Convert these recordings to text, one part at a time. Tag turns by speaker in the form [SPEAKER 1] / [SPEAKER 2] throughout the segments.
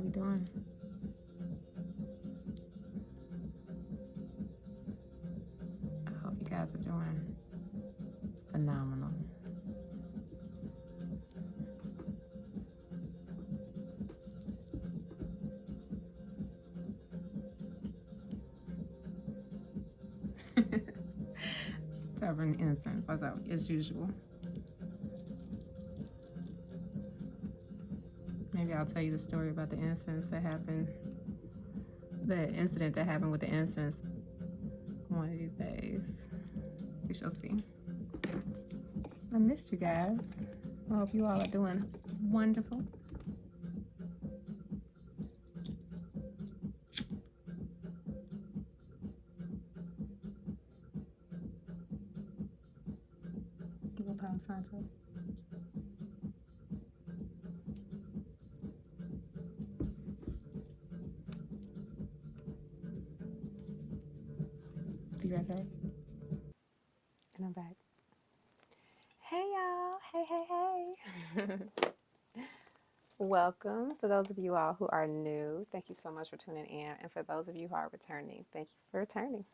[SPEAKER 1] we doing? I hope you guys are doing phenomenal. Stubborn innocence, as usual. Maybe I'll tell you the story about the incident that happened with the incense one of these days. We shall see. I missed you guys. I hope you all are doing wonderful. Give a pound sign to it. Be right back. And I'm back. Hey y'all. Hey. Welcome. For those of you all who are new, thank you so much for tuning in. And for those of you who are returning, thank you for returning.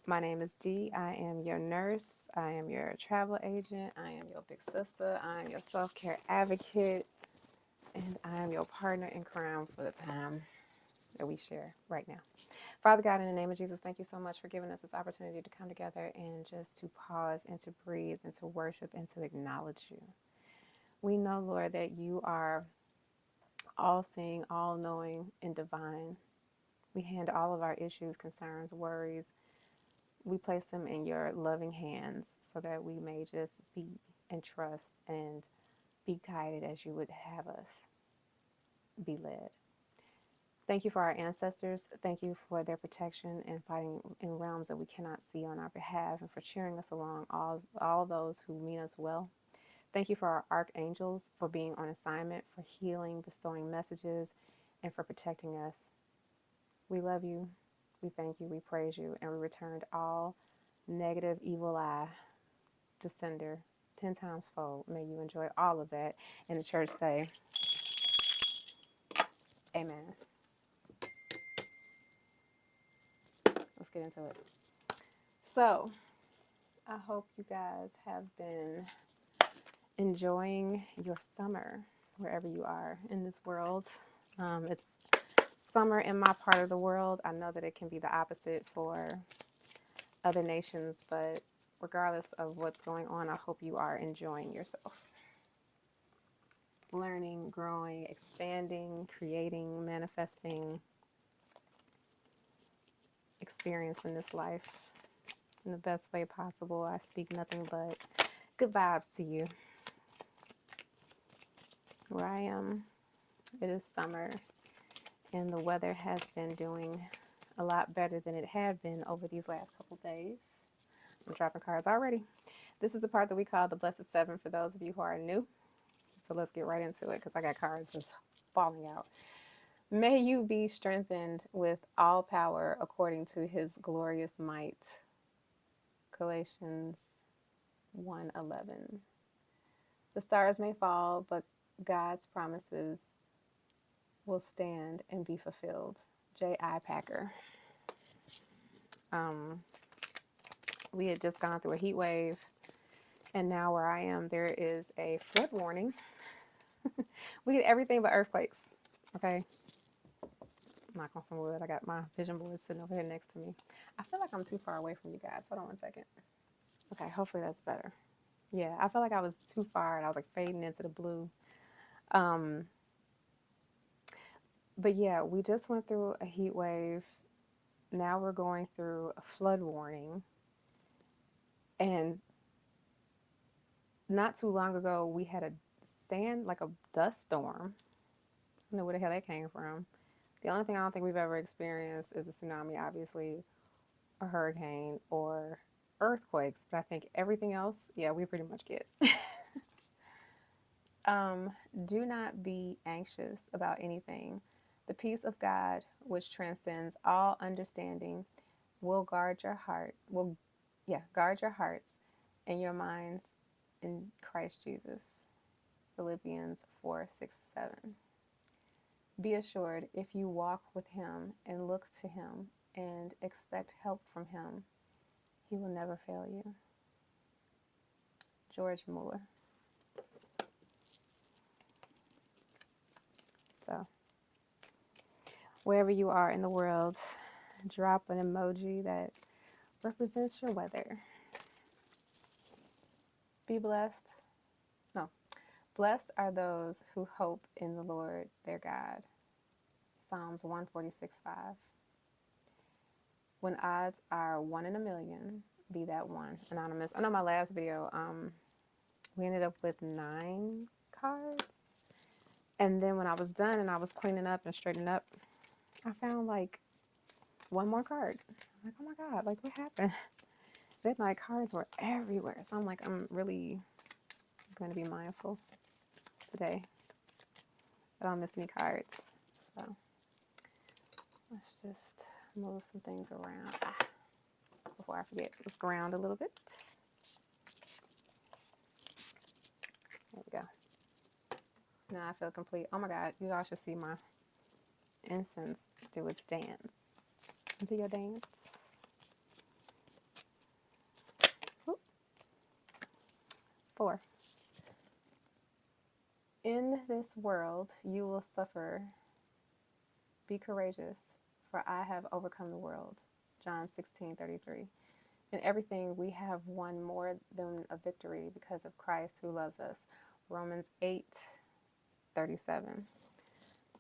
[SPEAKER 1] My name is Dee. I am your nurse. I am your travel agent. I am your big sister. I am your self-care advocate. And I am your partner in crime for the time that we share right now. Father God, in the name of Jesus, thank you so much for giving us this opportunity to come together and just to pause and to breathe and to worship and to acknowledge you. We know, Lord, that you are all-seeing, all-knowing, and divine. We hand all of our issues, concerns, worries, we place them in your loving hands so that we may just be and trust and be guided as you would have us be led. Thank you for our ancestors. Thank you for their protection and fighting in realms that we cannot see on our behalf, and for cheering us along, all those who mean us well. Thank you for our archangels, for being on assignment, for healing, bestowing messages, and for protecting us. We love you. We thank you. We praise you. And we returned all negative, evil eye to sender 10 times fold. May you enjoy all of that. And the church say, amen. Let's get into it. So, I hope you guys have been enjoying your summer wherever you are in this world. It's summer in my part of the world. I know that it can be the opposite for other nations, but regardless of what's going on, I hope you are enjoying yourself. Learning, growing, expanding, creating, manifesting, experiencing this life in the best way possible. I speak nothing but good vibes to you. Where I am, it is summer, and the weather has been doing a lot better than it had been over these last couple days. I'm dropping cards already. This is the part that we call the Blessed Seven for those of you who are new. So let's get right into it because I got cards just falling out. May you be strengthened with all power according to his glorious might. Galatians 1:11. The stars may fall, but God's promises will stand and be fulfilled. J.I. Packer. We had just gone through a heat wave, and now where I am, there is a flood warning. We get everything but earthquakes. Okay. Knock on some wood. I got my vision board sitting over here next to me. I feel like I'm too far away from you guys. Hold on one second. Okay, hopefully that's better. Yeah, I feel like I was too far and I was like fading into the blue. But yeah, we just went through a heat wave. Now we're going through a flood warning. And not too long ago, we had a dust storm. I don't know where the hell that came from. The only thing I don't think we've ever experienced is a tsunami, obviously, a hurricane, or earthquakes. But I think everything else, yeah, we pretty much get. Do not be anxious about anything. The peace of God, which transcends all understanding, will guard your heart. Guard your hearts and your minds in Christ Jesus. Philippians 4:6-7. Be assured, if you walk with him and look to him and expect help from him, he will never fail you. George Mueller. So, wherever you are in the world, drop an emoji that represents your weather. Be blessed. No. Blessed are those who hope in the Lord their God. Psalms 146:5. When odds are 1 in a million, be that one. Anonymous. I know my last video, we ended up with 9 cards. And then when I was done and I was cleaning up and straightening up, I found like one more card. I'm like, oh my God, like what happened? Midnight cards were everywhere. So I'm like, I'm really going to be mindful today. I don't miss any cards. So let's just move some things around. Before I forget, let's ground a little bit. There we go. Now I feel complete. Oh my God, you all should see my incense do its dance. Do your dance. Oop. 4. In this world you will suffer. Be courageous, for I have overcome the world. John 16:33. In everything we have won more than a victory because of Christ who loves us. Romans 8:37.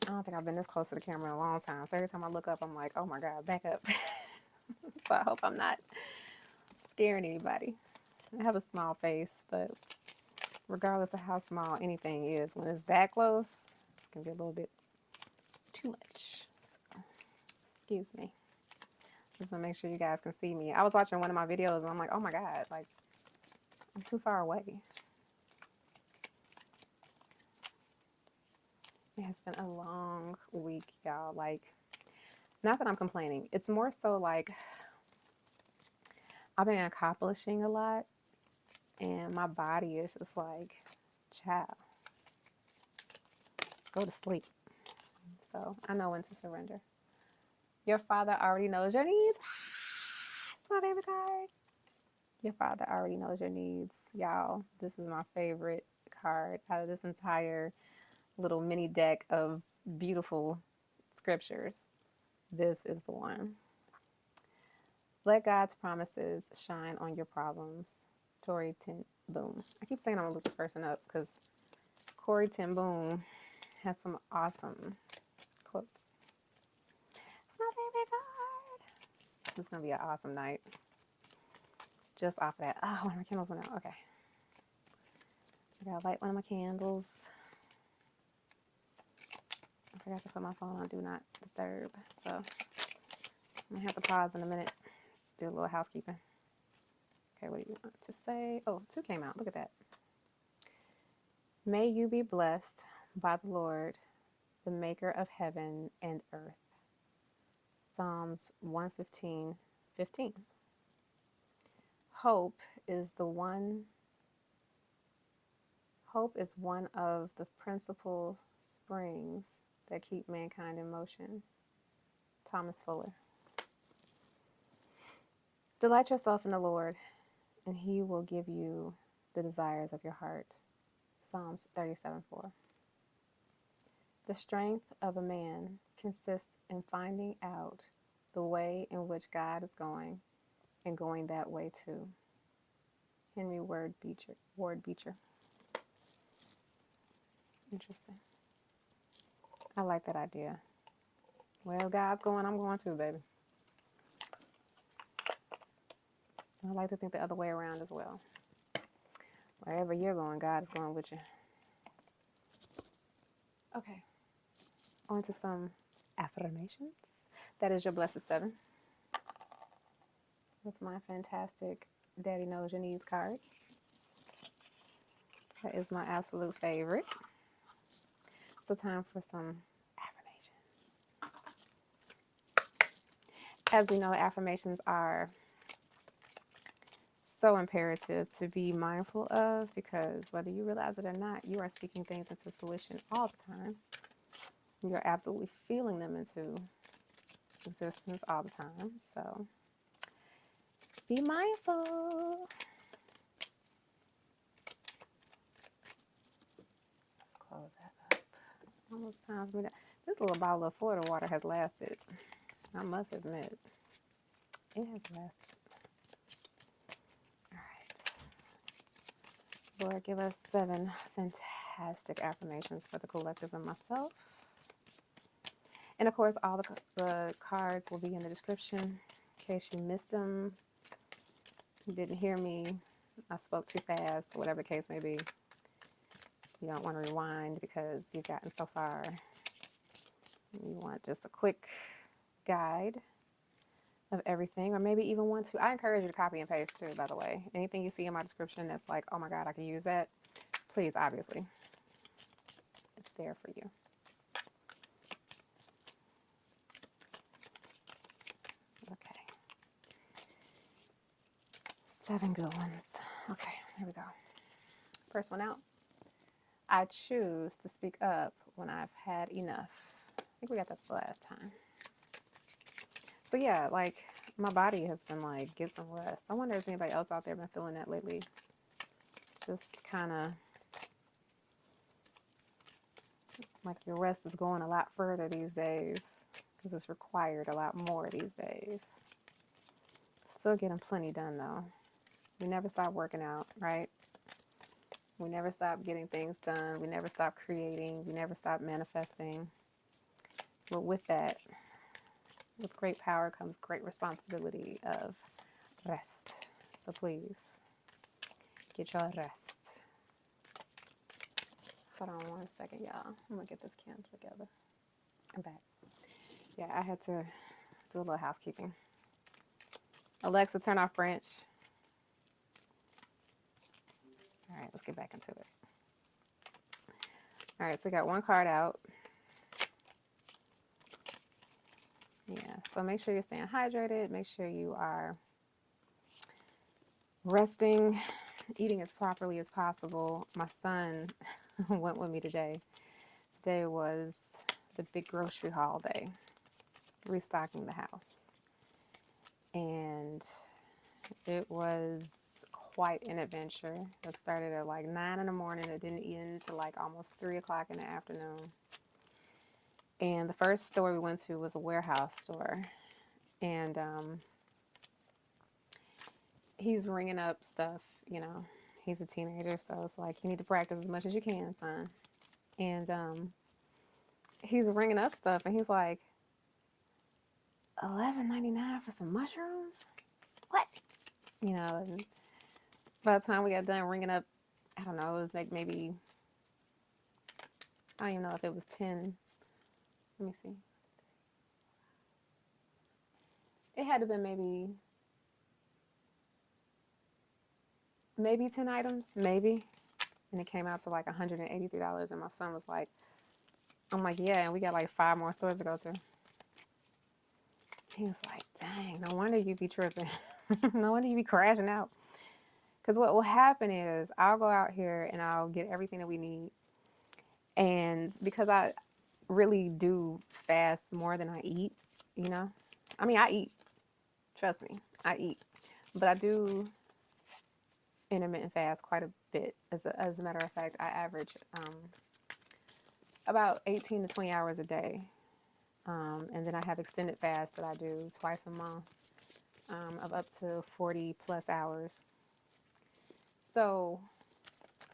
[SPEAKER 1] I don't think I've been this close to the camera in a long time. So every time I look up, I'm like, oh my God, back up. So I hope I'm not scaring anybody. I have a small face, but regardless of how small anything is, when it's that close, it can be a little bit too much. So, excuse me. Just want to make sure you guys can see me. I was watching one of my videos and I'm like, oh my God, like I'm too far away. It has been a long week, y'all. Like, not that I'm complaining. It's more so like I've been accomplishing a lot and my body is just like, child, go to sleep. So I know when to surrender. Your Father already knows your needs. It's my favorite card. Your Father already knows your needs. Y'all, this is my favorite card out of this entire little mini deck of beautiful scriptures. This is the one. Let God's promises shine on your problems. Corrie ten Boom. I keep saying I'm going to look this person up because Corrie ten Boom has some awesome quotes. It's my favorite card. It's going to be an awesome night. Just off that. Oh, one of my candles went out. Okay. I got to light one of my candles. I forgot to put my phone on Do Not Disturb. So I'm going to have to pause in a minute. Do a little housekeeping. Okay, what do you want to say? Oh, 2 came out. Look at that. May you be blessed by the Lord, the maker of heaven and earth. Psalms 115:15. Hope is one of the principal springs that keep mankind in motion. Thomas Fuller. Delight yourself in the Lord, and he will give you the desires of your heart. Psalms 37:4. The strength of a man consists in finding out the way in which God is going and going that way too. Henry Ward Beecher. Interesting. I like that idea. Well, God's going, I'm going too, baby. I like to think the other way around as well. Wherever you're going, God is going with you. Okay. On to some affirmations. That is your blessed 7. With my fantastic Daddy Knows Your Needs card. That is my absolute favorite. So time for some affirmations. As we know, affirmations are so imperative to be mindful of because whether you realize it or not, you are speaking things into fruition all the time. You're absolutely feeling them into existence all the time. So be mindful. Let's close that up. Almost time for me to. This little bottle of Florida water has lasted. I must admit, it has lasted. All right. Lord, give us 7 fantastic affirmations for the collective and myself. And of course, all the cards will be in the description in case you missed them, you didn't hear me, I spoke too fast, whatever the case may be. You don't want to rewind because you've gotten so far. You want just a quick guide of everything, or maybe even want to. I encourage you to copy and paste too, by the way. Anything you see in my description that's like, oh my God, I can use that, please, obviously, it's there for you. Okay. 7 good ones. Okay, here we go. First one out. I choose to speak up when I've had enough. I think we got that the last time. So yeah, like my body has been like, get some rest. I wonder if anybody else out there been feeling that lately. Just kind of like your rest is going a lot further these days because it's required a lot more these days. Still getting plenty done though. We never stop working out, right? We never stop getting things done. We never stop creating. We never stop manifesting. But with that, with great power comes great responsibility of rest. So please, get your rest. Hold on 1 second, y'all. I'm going to get this candle together. I'm back. Yeah, I had to do a little housekeeping. Alexa, turn off Branch. All right, let's get back into it. All right, so we got one card out. Yeah, so make sure you're staying hydrated. Make sure you are resting, eating as properly as possible. My son went with me today. Today was the big grocery haul day, restocking the house. And it was quite an adventure. It started at like 9 in the morning. It didn't end until like almost 3 o'clock in the afternoon. And the first store we went to was a warehouse store. And he's ringing up stuff, you know. He's a teenager, so it's like, you need to practice as much as you can, son. And he's ringing up stuff, and he's like, $11.99 for some mushrooms? What? You know, and by the time we got done ringing up, I don't know, it was like maybe, I don't even know if it was 10. Let me see. It had to have been maybe 10 items, maybe. And it came out to like $183. And my son was like, I'm like, yeah, and we got like 5 more stores to go to. He was like, dang, no wonder you be tripping. No wonder you be crashing out. Because what will happen is I'll go out here and I'll get everything that we need. And because I really do fast more than I eat, you know. I mean, I eat. Trust me, I eat. But I do intermittent fast quite a bit. As a matter of fact, I average about 18 to 20 hours a day. And then I have extended fast that I do twice a month of up to 40 plus hours. So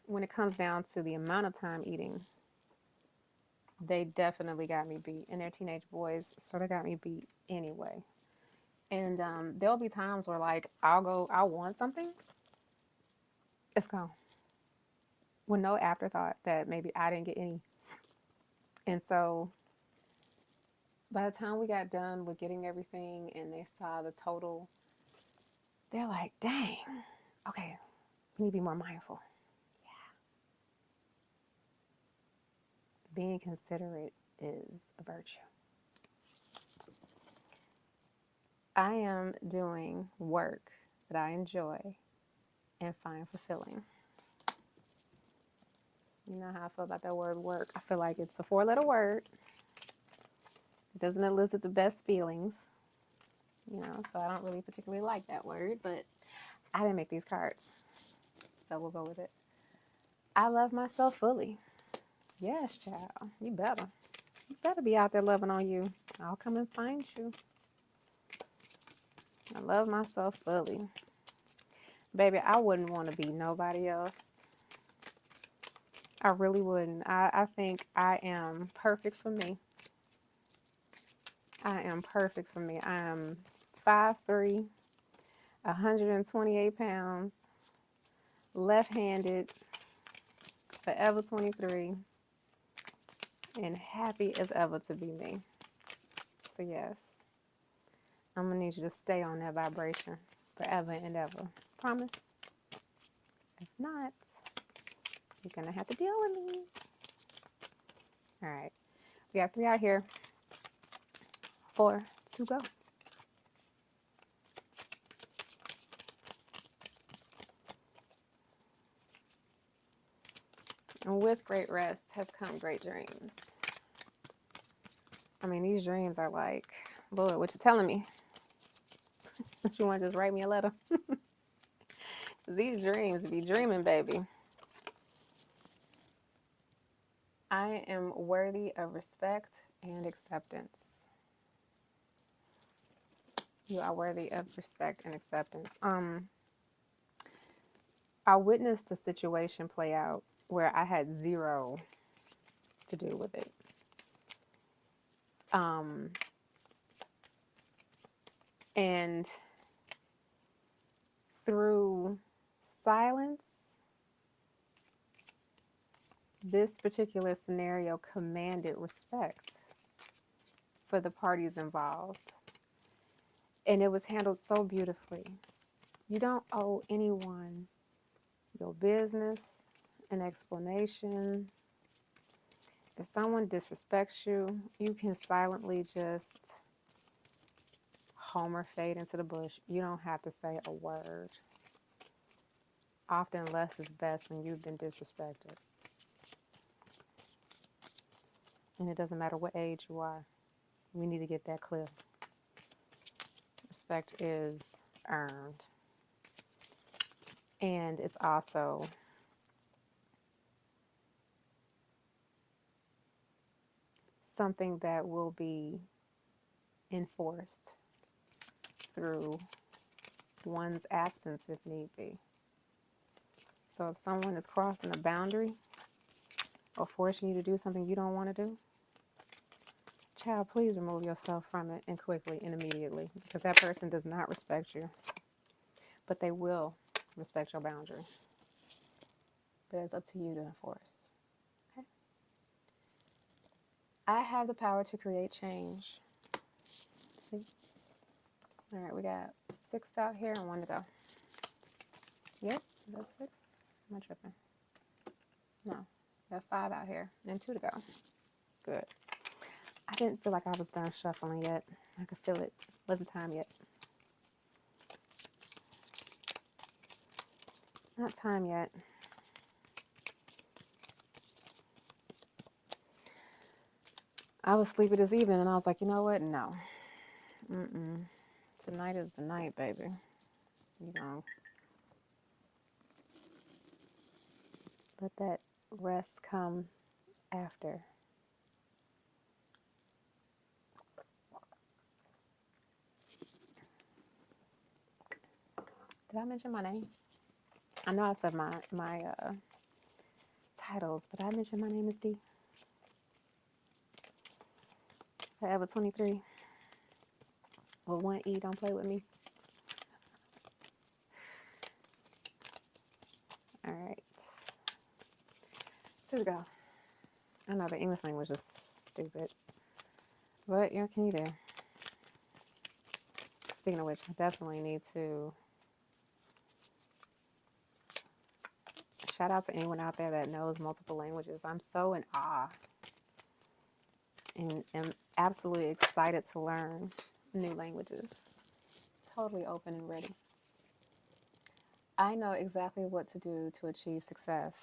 [SPEAKER 1] when it comes down to the amount of time eating, they definitely got me beat. And they're teenage boys, so they got me beat anyway. And there'll be times where like I'll want something, it's gone. With no afterthought that maybe I didn't get any. And so by the time we got done with getting everything and they saw the total, they're like, dang, okay, we need to be more mindful. Yeah. Being considerate is a virtue. I am doing work that I enjoy and find fulfilling. You know how I feel about that word work. I feel like it's a 4-letter word. It doesn't elicit the best feelings, you know, so I don't really particularly like that word, but I didn't make these cards, so we'll go with it. I love myself fully. Yes, child. You better. You better be out there loving on you. I'll come and find you. I love myself fully. Baby, I wouldn't want to be nobody else. I really wouldn't. I think I am perfect for me. I am perfect for me. I am 5'3", 128 pounds, left-handed, forever 23, and happy as ever to be me. So yes, I'm going to need you to stay on that vibration forever and ever. Promise? If not, you're going to have to deal with me. All right. We got 3 out here. 4 to go. And with great rest has come great dreams. I mean, these dreams are like, Lord, what you telling me? You want to just write me a letter? These dreams be dreaming, baby. I am worthy of respect and acceptance. You are worthy of respect and acceptance. I witnessed a situation play out where I had zero to do with it. And through silence, this particular scenario commanded respect for the parties involved. And it was handled so beautifully. You don't owe anyone your business, an explanation. If someone disrespects you, you can silently just Homer fade into the bush. You don't have to say a word. Often less is best when you've been disrespected. And it doesn't matter what age you are. We need to get that clear. Respect is earned. And it's also something that will be enforced through one's absence if need be. So if someone is crossing a boundary or forcing you to do something you don't want to do, child, please remove yourself from it, and quickly and immediately, because that person does not respect you, but they will respect your boundary. But it's up to you to enforce. Okay? I have the power to create change. See? All right, we got 6 out here and 1 to go. Yes, that's 6. Am I tripping? No, we got 5 out here and 2 to go. Good. I didn't feel like I was done shuffling yet. I could feel it. Wasn't time yet. Not time yet. I was sleepy this evening, and I was like, you know what? No. Tonight is the night, baby. You know, let that rest come after. Did I mention my name? I know I said my titles, but I mentioned my name is D. Forever 23. With 1 E, don't play with me. All right. 2 to go. I know the English language is stupid, but what can you do? Speaking of which, I definitely need to shout out to anyone out there that knows multiple languages. I'm so in awe and am absolutely excited to learn new languages. Totally open and ready. I know exactly what to do to achieve success.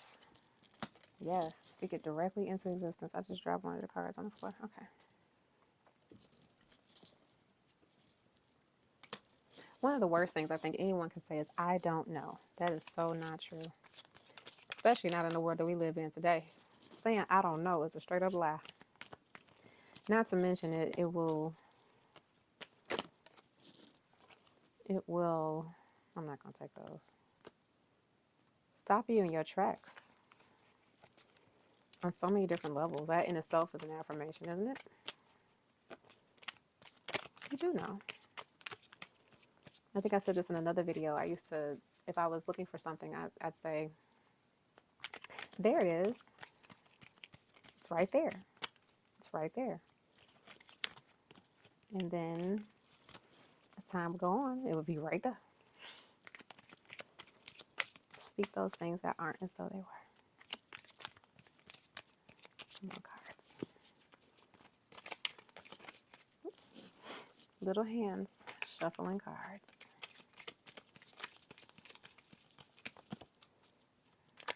[SPEAKER 1] Yes, speak it directly into existence. I just dropped one of the cards on the floor. Okay. One of the worst things I think anyone can say is, I don't know. That is so not true, especially not in the world that we live in today. Saying I don't know is a straight up lie. Not to mention it will, I'm not going to take those, stop you in your tracks on so many different levels. That in itself is an affirmation, isn't it? You do know. I think I said this in another video. I used to, if I was looking for something, I'd say, there it is. It's right there. It's right there. And then as time would go on, it would be right there. Speak those things that aren't as though they were. More cards. Oops. Little hands shuffling cards.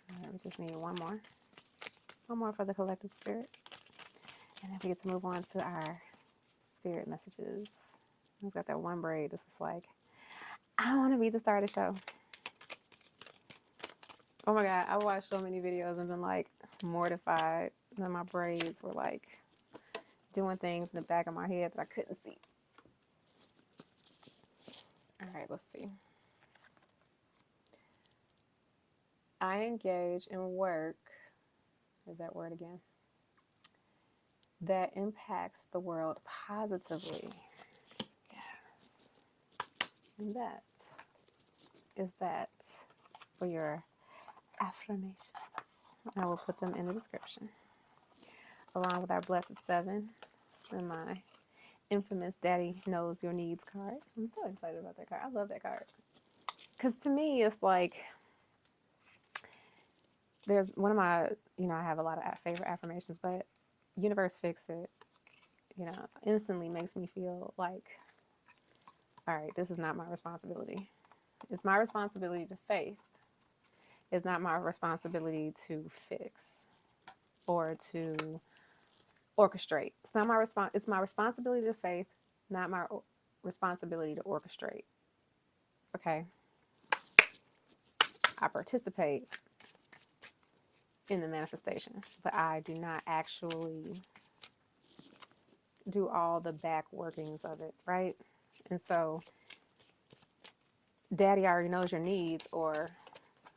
[SPEAKER 1] All right, we just need one more. One more for the collective spirit. And then we get to move on to our spirit messages. We've got that one braid. This is like, I want to be the star of the show. Oh my God, I watched so many videos and been like mortified that my braids were like doing things in the back of my head that I couldn't see. All right, let's see. I engage in work, is that word again, that impacts the world positively. Yes. And that is that for your affirmations. I will put them in the description, along with our Blessed Seven and my infamous Daddy Knows Your Needs card. I'm so excited about that card. I love that card. Because to me, it's like, there's one of my, I have a lot of favorite affirmations, but universe fix it, instantly makes me feel like, all right, this is not my responsibility. It's my responsibility to faith. It's not my responsibility to fix or to orchestrate. It's not my it's my responsibility to faith, not my responsibility to orchestrate. Okay? I participate in the manifestation, but I do not actually do all the back workings of it, right? And so Daddy already knows your needs, or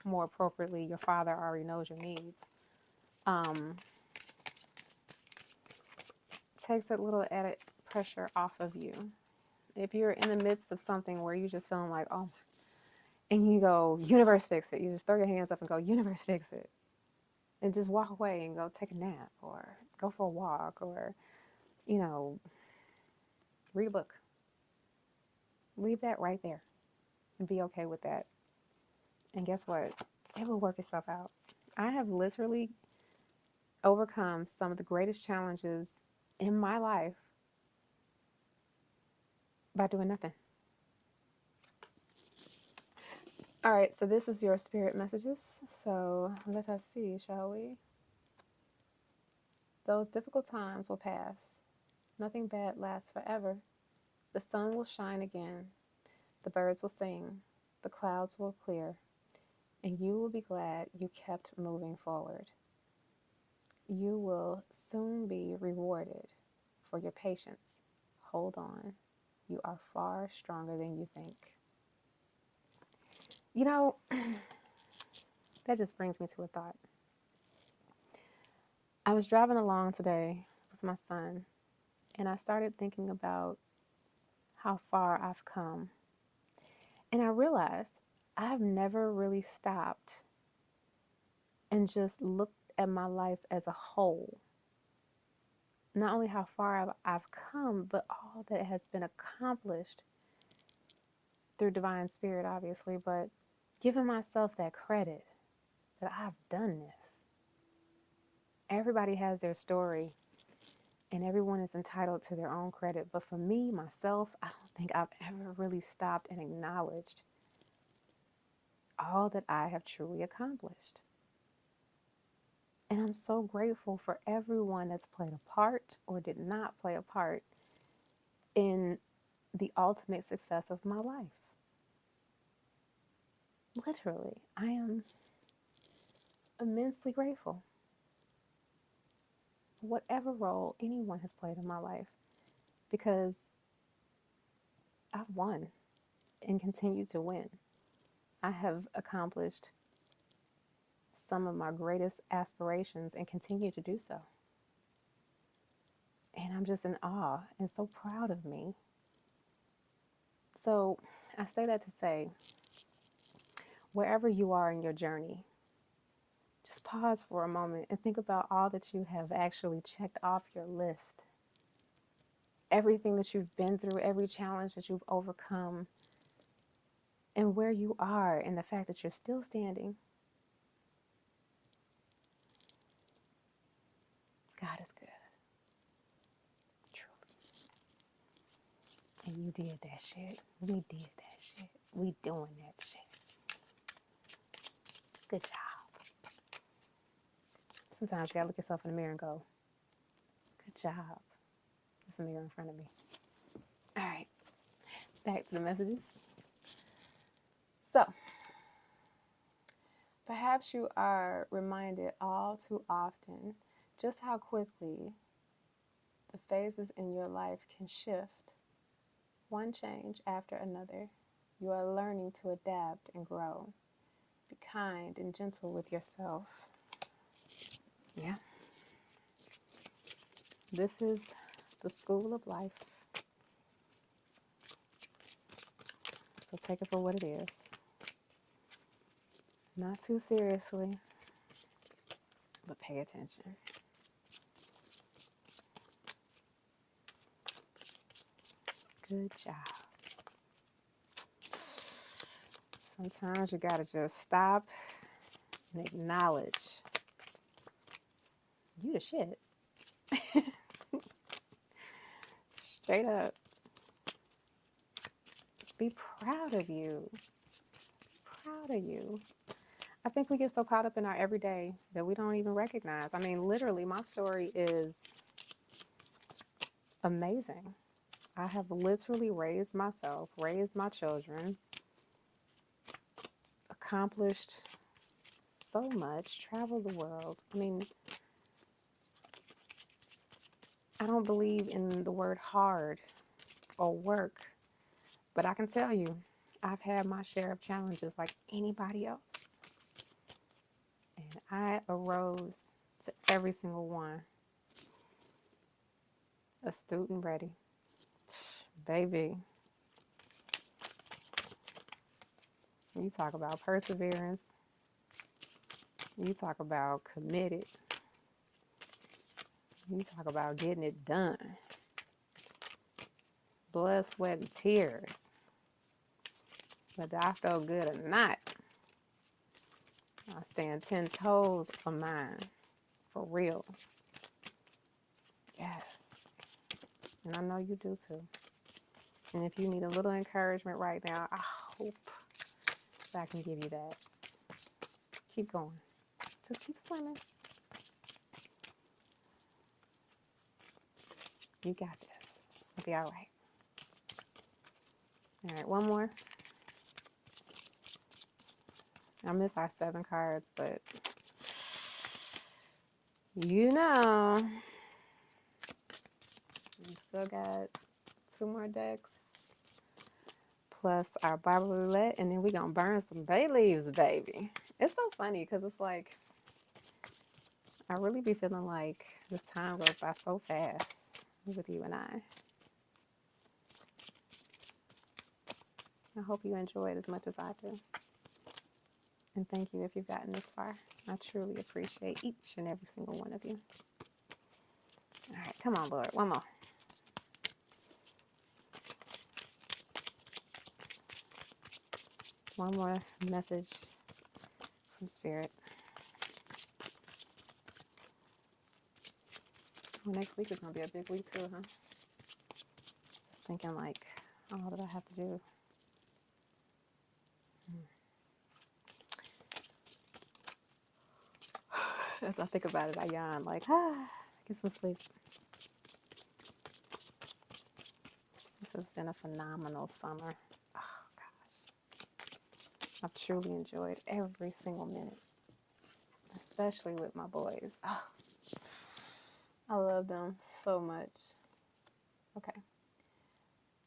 [SPEAKER 1] more appropriately, your father already knows your needs. Takes a little added pressure off of you. If you're in the midst of something where you're just feeling like, oh, and you go, universe fix it. You just throw your hands up and go, universe fix it. And just walk away and go take a nap or go for a walk or, read a book. Leave that right there and be okay with that. And guess what? It will work itself out. I have literally overcome some of the greatest challenges in my life by doing nothing. All right, so this is your spirit messages. So let us see, shall we? Those difficult times will pass. Nothing bad lasts forever. The sun will shine again. The birds will sing. The clouds will clear. And you will be glad you kept moving forward. You will soon be rewarded for your patience. Hold on. You are far stronger than you think. That just brings me to a thought. I was driving along today with my son, and I started thinking about how far I've come. And I realized I've never really stopped and just looked at my life as a whole. Not only how far I've come, but all that has been accomplished through divine spirit, obviously, but giving myself that credit that I've done this. Everybody has their story, and everyone is entitled to their own credit. But for me, myself, I don't think I've ever really stopped and acknowledged all that I have truly accomplished. And I'm so grateful for everyone that's played a part or did not play a part in the ultimate success of my life. literally, I am immensely grateful for whatever role anyone has played in my life, because I've won and continue to win. I have accomplished some of my greatest aspirations and continue to do so. And I'm just in awe and so proud of me. So I say that to say, wherever you are in your journey, just pause for a moment and think about all that you have actually checked off your list. Everything that you've been through, every challenge that you've overcome, and where you are, and the fact that you're still standing. God is good. Truly. And you did that shit. We did that shit. We doing that shit. Good job. Sometimes you gotta look yourself in the mirror and go, good job. There's a mirror in front of me. All right. Back to the messages. So, perhaps you are reminded all too often just how quickly the phases in your life can shift, one change after another. You are learning to adapt and grow. Be kind and gentle with yourself. Yeah. This is the school of life. So take it for what it is. Not too seriously, but pay attention. Good job. Sometimes you gotta just stop and acknowledge you the shit. Straight up. Be proud of you. Proud of you. I think we get so caught up in our everyday that we don't even recognize. I mean, literally, my story is amazing. I have literally raised myself, raised my children, accomplished so much, traveled the world. I mean, I don't believe in the word hard or work, but I can tell you, I've had my share of challenges like anybody else. And I arose to every single one. Astute and ready. Baby, you talk about perseverance. You talk about committed. You talk about getting it done. Blood, sweat, and tears. Whether I felt good or not, I stand 10 toes on mine. For real. Yes. And I know you do too. And if you need a little encouragement right now, I hope that I can give you that. Keep going. Just keep swimming. You got this. It'll be all right. All right, one more. I miss our 7 cards, but you know, we still got 2 more decks, plus our Bible Roulette, and then we're going to burn some bay leaves, baby. It's so funny because it's like, I really be feeling like this time goes by so fast with you and I. I hope you enjoy it as much as I do. And thank you if you've gotten this far. I truly appreciate each and every single one of you. All right, come on, Lord. One more. One more message from Spirit. Well, next week is going to be a big week too, huh? Just thinking like, oh, what do I have to do? As I think about it, I yawn like, get some sleep. This has been a phenomenal summer. Oh, gosh. I've truly enjoyed every single minute, especially with my boys. Oh, I love them so much. Okay.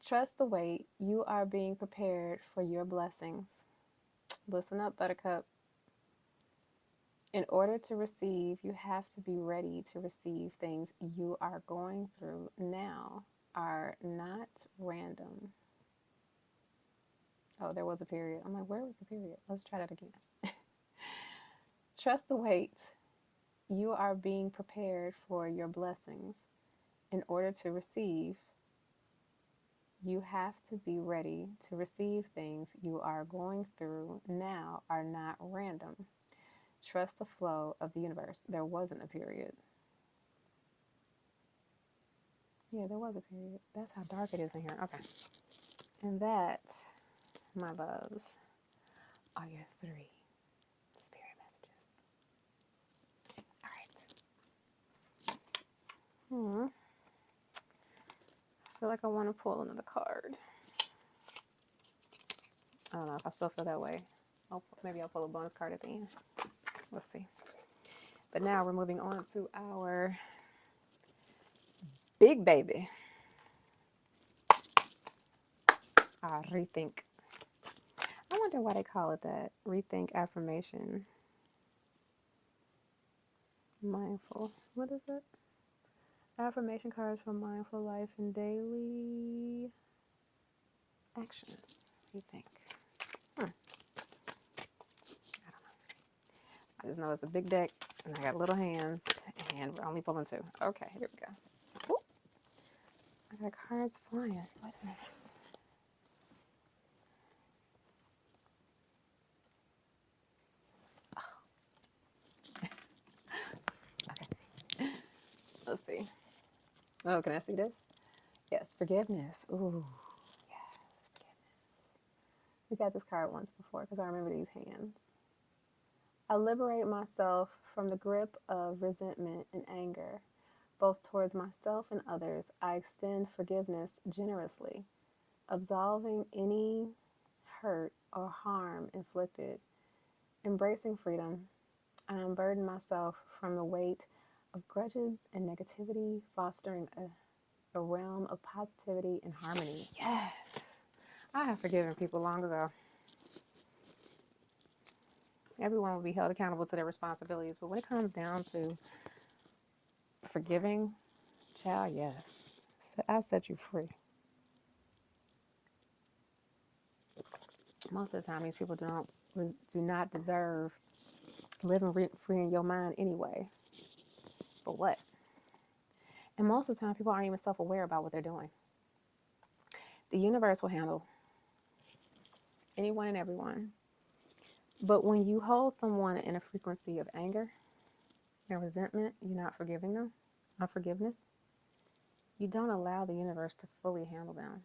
[SPEAKER 1] Trust the wait. You are being prepared for your blessings. Listen up, Buttercup. In order to receive, you have to be ready to receive. Things you are going through now are not random. Oh, there was a period. I'm like, where was the period? Let's try that again. Trust the wait. You are being prepared for your blessings. In order to receive, you have to be ready to receive. Things you are going through now are not random. Trust the flow of the universe. There wasn't a period. Yeah, there was a period. That's how dark it is in here. Okay. And that, my loves, are your 3 spirit messages. All right. I feel like I want to pull another card. I don't know if I still feel that way. Maybe I'll pull a bonus card at the end. Let's see. But now we're moving on to our big baby. Rethink. I wonder why they call it that. Rethink affirmation. Mindful. What is it? Affirmation cards for mindful life and daily actions. Rethink. I don't know. I just know it's a big deck and I got little hands and we're only pulling 2. Okay, here we go. Ooh, I got cards flying. Wait a minute. Okay. Let's see. Oh, can I see this? Yes, forgiveness. Ooh, yes, forgiveness. We got this card once before because I remember these hands. I liberate myself from the grip of resentment and anger, both towards myself and others. I extend forgiveness generously, absolving any hurt or harm inflicted. Embracing freedom, I unburden myself from the weight of grudges and negativity, fostering a realm of positivity and harmony. Yes, I have forgiven people long ago. Everyone will be held accountable to their responsibilities, but when it comes down to forgiving, child, yes, I set you free. Most of the time, these people do not deserve living free in your mind anyway. But what? And most of the time, people aren't even self-aware about what they're doing. The universe will handle anyone and everyone. But when you hold someone in a frequency of anger and resentment, you're not forgiving them, unforgiveness, you don't allow the universe to fully handle them.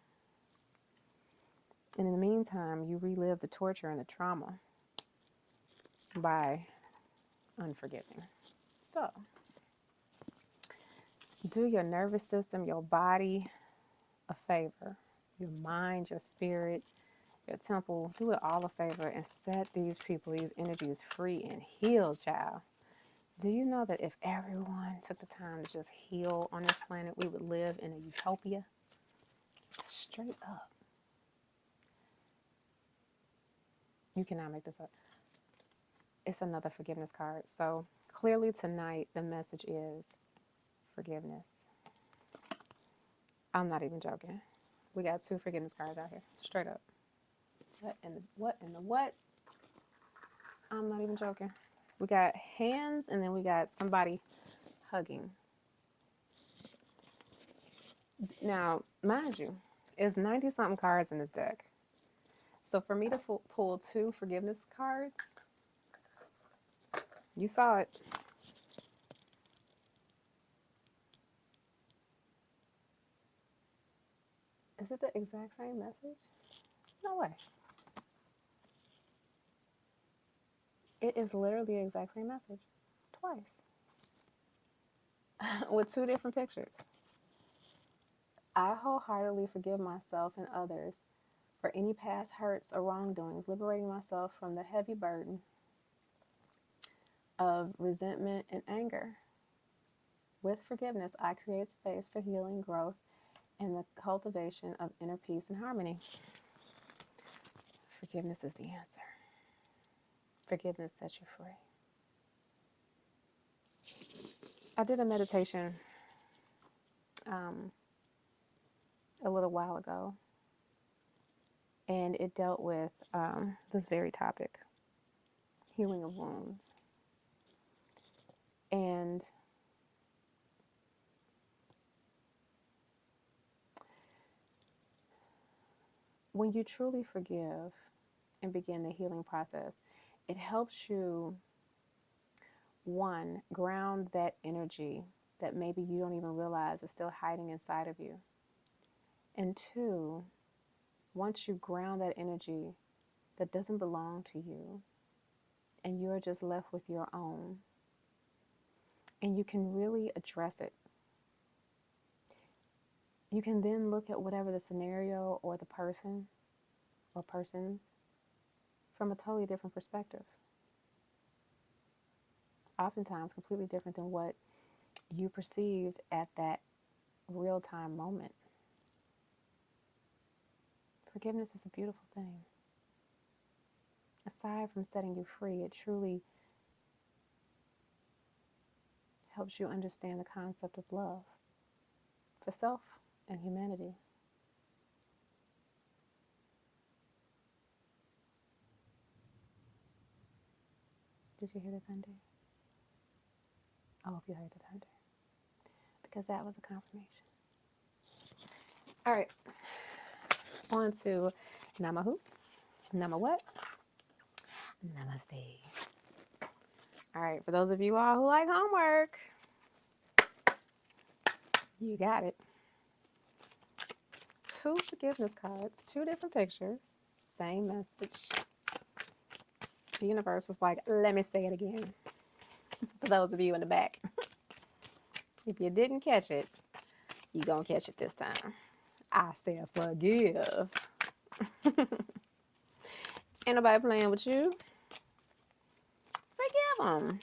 [SPEAKER 1] And in the meantime, you relive the torture and the trauma by unforgiving. So, do your nervous system, your body a favor, your mind, your spirit, your temple, do it all a favor and set these people, these energies free and heal, child. Do you know that if everyone took the time to just heal on this planet, we would live in a utopia? Straight up. You cannot make this up. It's another forgiveness card. So clearly tonight, the message is forgiveness. I'm not even joking. We got 2 forgiveness cards out here. Straight up. What in the what? I'm not even joking. We got hands and then we got somebody hugging. Now, mind you, it's 90-something cards in this deck. So for me to pull 2 forgiveness cards, you saw it. Is it the exact same message? No way. It is literally the exact same message. Twice. With 2 different pictures. I wholeheartedly forgive myself and others for any past hurts or wrongdoings, liberating myself from the heavy burden of resentment and anger. With forgiveness, I create space for healing, growth, and the cultivation of inner peace and harmony. Forgiveness is the answer. Forgiveness sets you free. I did a meditation a little while ago, and it dealt with this very topic, healing of wounds. And when you truly forgive and begin the healing process, it helps you, one, ground that energy that maybe you don't even realize is still hiding inside of you. And two, once you ground that energy that doesn't belong to you, and you're just left with your own, and you can really address it, you can then look at whatever the scenario or the person or persons from a totally different perspective. Oftentimes completely different than what you perceived at that real-time moment. Forgiveness is a beautiful thing. Aside from setting you free, it truly helps you understand the concept of love for self and humanity. Did you hear the thunder? I hope you heard the thunder, because that was a confirmation. All right, on to Namahu. Nama what? Namaste. All right, for those of you all who like homework, you got it. 2 forgiveness cards, 2 different pictures, same message. The universe was like, let me say it again. For those of you in the back. If you didn't catch it, you're going to catch it this time. I said forgive. Ain't nobody playing with you. Forgive them.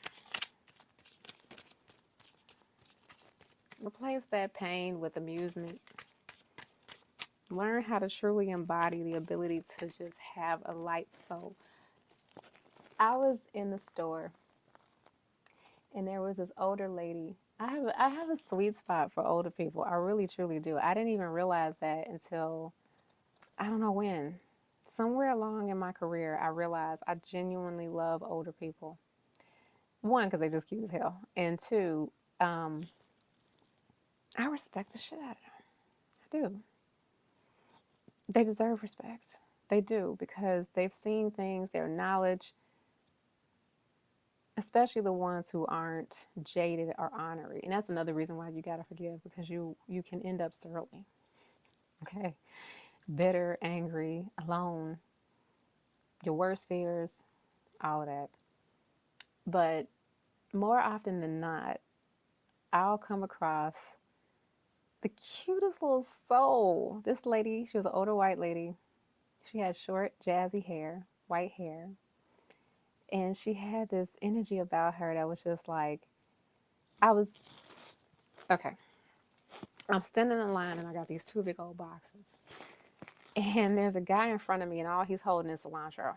[SPEAKER 1] Replace that pain with amusement. Learn how to truly embody the ability to just have a light soul. I was in the store, and there was this older lady. I have a sweet spot for older people. I really, truly do. I didn't even realize that until, I don't know when. Somewhere along in my career, I realized I genuinely love older people. 1, because they just cute as hell. And 2, I respect the shit out of them. I do. They deserve respect. They do, because they've seen things, their knowledge, especially the ones who aren't jaded or ornery. And that's another reason why you got to forgive, because you can end up surly. Okay? Bitter, angry, alone, your worst fears, all of that. But more often than not, I'll come across the cutest little soul. This lady, she was an older white lady. She had short, jazzy hair, white hair. And she had this energy about her that was just like, okay. I'm standing in line, and I got these 2 big old boxes. And there's a guy in front of me, and all he's holding is cilantro.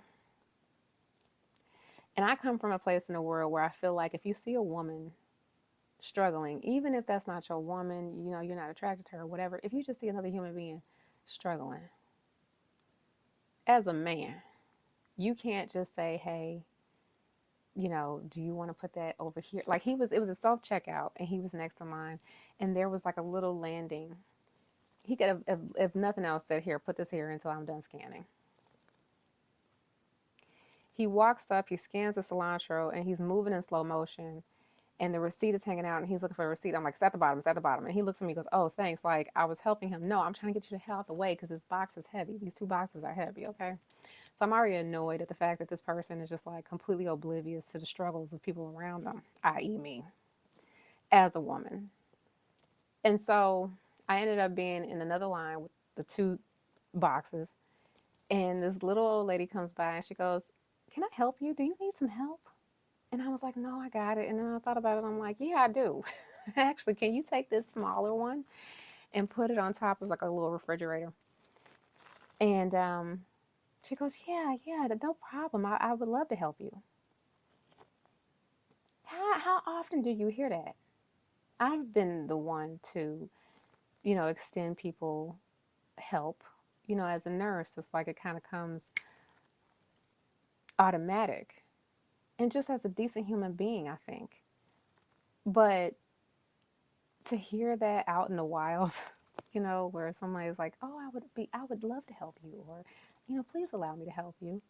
[SPEAKER 1] And I come from a place in the world where I feel like if you see a woman struggling, even if that's not your woman, you know, you're not attracted to her, whatever, if you just see another human being struggling, as a man, you can't just say, hey, you know, do you want to put that over here? Like it was a self-checkout, and he was next in line, and there was like a little landing. He could have, if nothing else, said, here, put this here until I'm done scanning. He walks up, he scans the cilantro, and he's moving in slow motion, and the receipt is hanging out, and he's looking for a receipt. I'm like, it's at the bottom, it's at the bottom. And he looks at me and goes, oh, thanks. Like, I was helping him. No, I'm trying to get you the hell out the way, because this box is heavy. These 2 boxes are heavy, okay? So I'm already annoyed at the fact that this person is just like completely oblivious to the struggles of people around them, i.e. me, as a woman. And so I ended up being in another line with the 2 boxes. And this little old lady comes by and she goes, "Can I help you? Do you need some help?" And I was like, "No, I got it." And then I thought about it. I'm like, "Yeah, I do." Actually, can you take this smaller one and put it on top of like a little refrigerator? And she goes, "Yeah, yeah, no problem. I would love to help you." How often do you hear that? I've been the one to, extend people help. As a nurse, it's like it kind of comes automatic. And just as a decent human being, I think. But to hear that out in the wild, where somebody's like, "Oh, I would love to help you," or, "Please allow me to help you."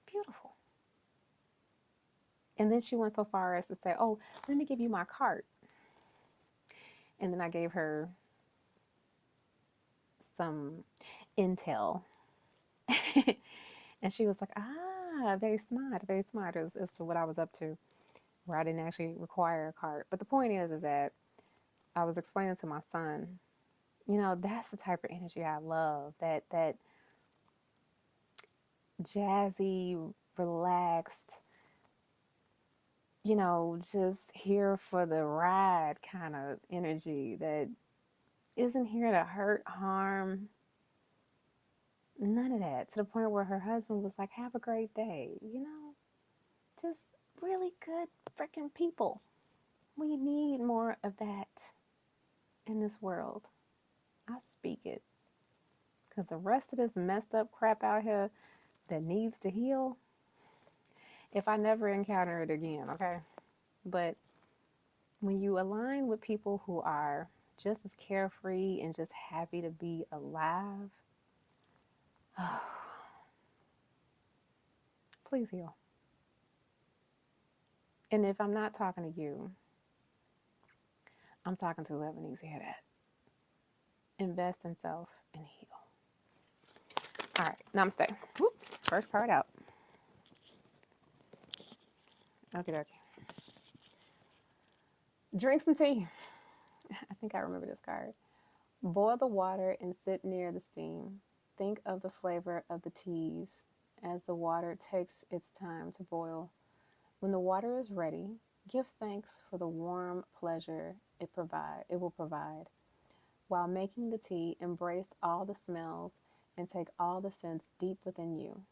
[SPEAKER 1] Beautiful. And then she went so far as to say, "Oh, let me give you my cart." And then I gave her some intel. And she was like, very smart as to what I was up to, where I didn't actually require a cart. But the point is that I was explaining to my son, that's the type of energy I love. That jazzy, relaxed, just here for the ride kind of energy that isn't here to hurt, harm, none of that. To the point where her husband was like, "Have a great day," just really good freaking people. We need more of that in this world. I speak it. Because the rest of this messed up crap out here that needs to heal, if I never encounter it again, okay? But when you align with people who are just as carefree and just happy to be alive, please heal. And if I'm not talking to you, I'm talking to whoever needs to hear that. Invest in self and heal. All right, namaste. Whoop, first card out. Okay. Drink some tea. I think I remember this card. Boil the water and sit near the steam. Think of the flavor of the teas as the water takes its time to boil. When the water is ready, give thanks for the warm pleasure it will provide. While making the tea, embrace all the smells and take all the scents deep within you,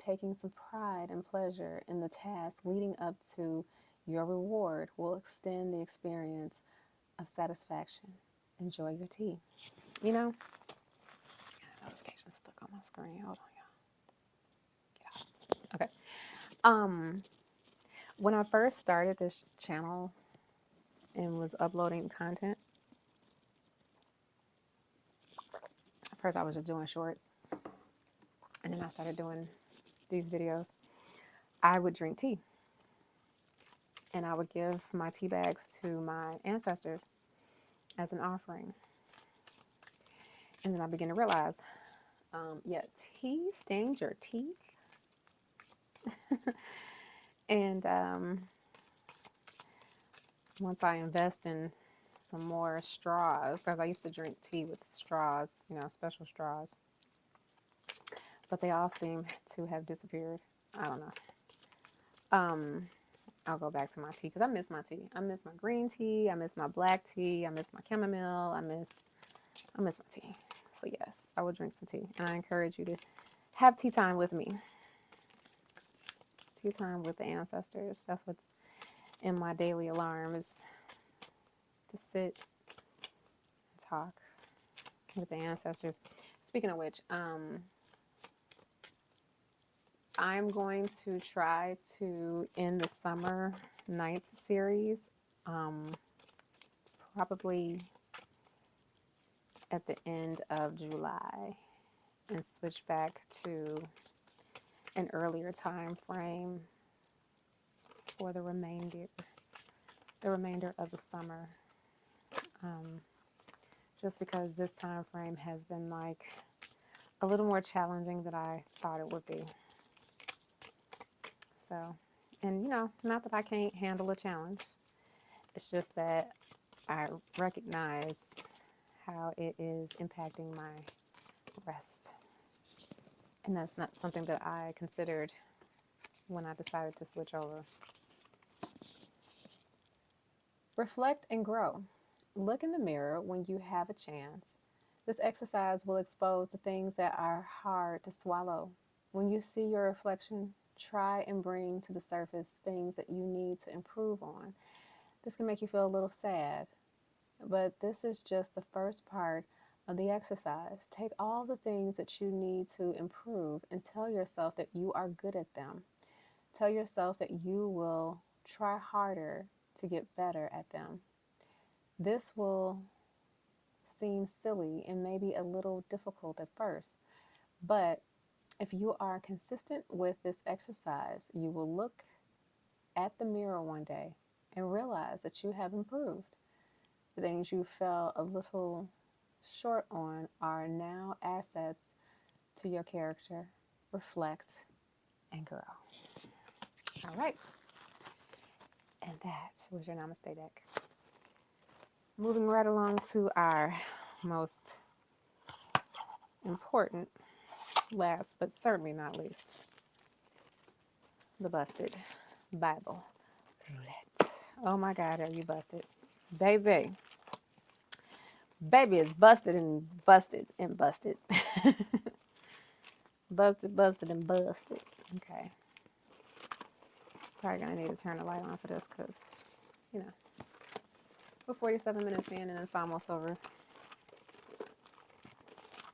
[SPEAKER 1] taking some pride and pleasure in the task leading up to your reward will extend the experience of satisfaction. Enjoy your tea. You know, notification stuck on my screen. Hold on, y'all. Get out. Okay. When I first started this channel and was uploading content, first I was just doing shorts, and then I started doing these videos. I would drink tea, and I would give my tea bags to my ancestors as an offering. And then I began to realize, tea stains your teeth. And once I invest in some more straws, because I used to drink tea with straws, special straws, but they all seem to have disappeared. I don't know. I'll go back to my tea because I miss my tea. I miss my green tea. I miss my black tea. I miss my chamomile. I miss my tea. So yes, I will drink some tea, and I encourage you to have tea time with me. Tea time with the ancestors. That's what's in my daily alarm, is to sit and talk with the ancestors. Speaking of which, I'm going to try to end the summer nights series, probably at the end of July, and switch back to an earlier time frame for the remainder of the summer. Just because this time frame has been like a little more challenging than I thought it would be. So, and not that I can't handle a challenge. It's just that I recognize how it is impacting my rest. And that's not something that I considered when I decided to switch over. Reflect and grow. Look in the mirror when you have a chance. This exercise will expose the things that are hard to swallow. When you see your reflection, try and bring to the surface things that you need to improve on. This can make you feel a little sad, but this is just the first part of the exercise. Take all the things that you need to improve and tell yourself that you are good at them. Tell yourself that you will try harder to get better at them. This will seem silly and maybe a little difficult at first, but if you are consistent with this exercise, you will look at the mirror one day and realize that you have improved. The things you fell a little short on are now assets to your character. Reflect and grow. All right. And that was your Namaste deck. Moving right along to our most important, last but certainly not least, the busted Bible Roulette. Oh my God, are you busted? Baby. Baby is busted and busted and busted. Busted, busted, and busted. Okay. Probably gonna need to turn the light on for this because, you know, we're 47 minutes in and it's almost over.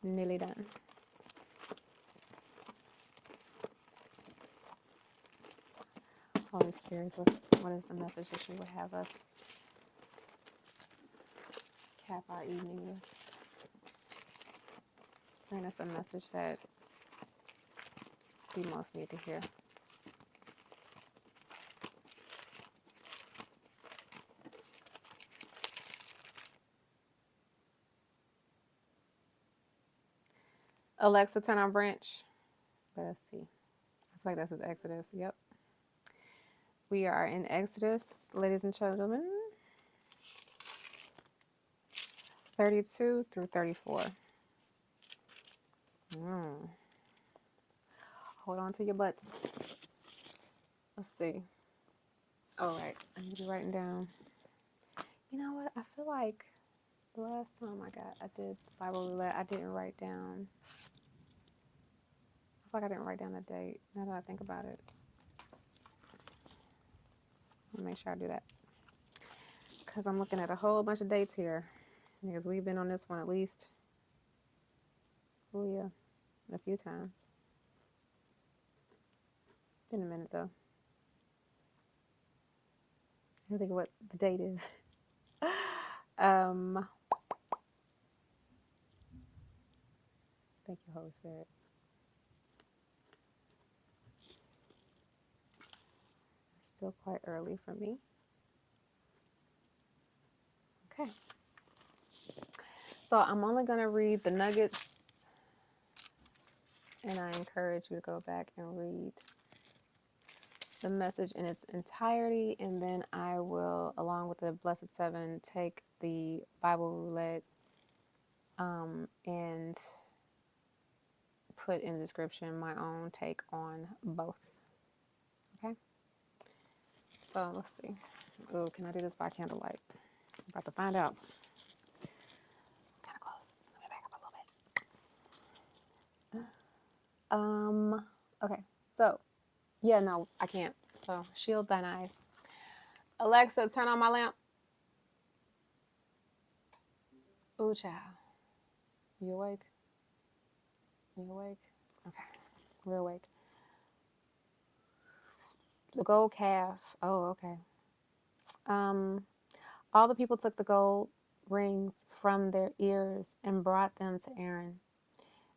[SPEAKER 1] Nearly done. Holy Spirit, what is the message that you would have us cap our evening with? Bring us a message that we most need to hear. Alexa, turn on branch. Let's see. I feel like this is Exodus. Yep. We are in Exodus, ladies and gentlemen. 32 through 34. Hold on to your butts. Let's see. All right. I need to be writing down. You know what? I feel like the last time I did Bible Roulette, I didn't write down. I feel like I didn't write down the date. Now that I think about it. Let me make sure I do that. Because I'm looking at a whole bunch of dates here. Because we've been on this one at least, oh yeah, a few times. Been a minute though. I think of what the date is. Thank you, Holy Spirit. It's still quite early for me. Okay. So I'm only going to read the nuggets, and I encourage you to go back and read the message in its entirety, and then I will, along with the Blessed Seven, take the Bible Roulette and put in the description my own take on both. Okay? So let's see. Oh, can I do this by candlelight? I'm about to find out. Kind of close. Let me back up a little bit. Okay. So, yeah, no, I can't. So, shield thine eyes. Alexa, turn on my lamp. Ooh, child. You awake? You awake? Okay. We're awake. The gold calf. Oh, okay. All the people took the gold rings from their ears and brought them to Aaron.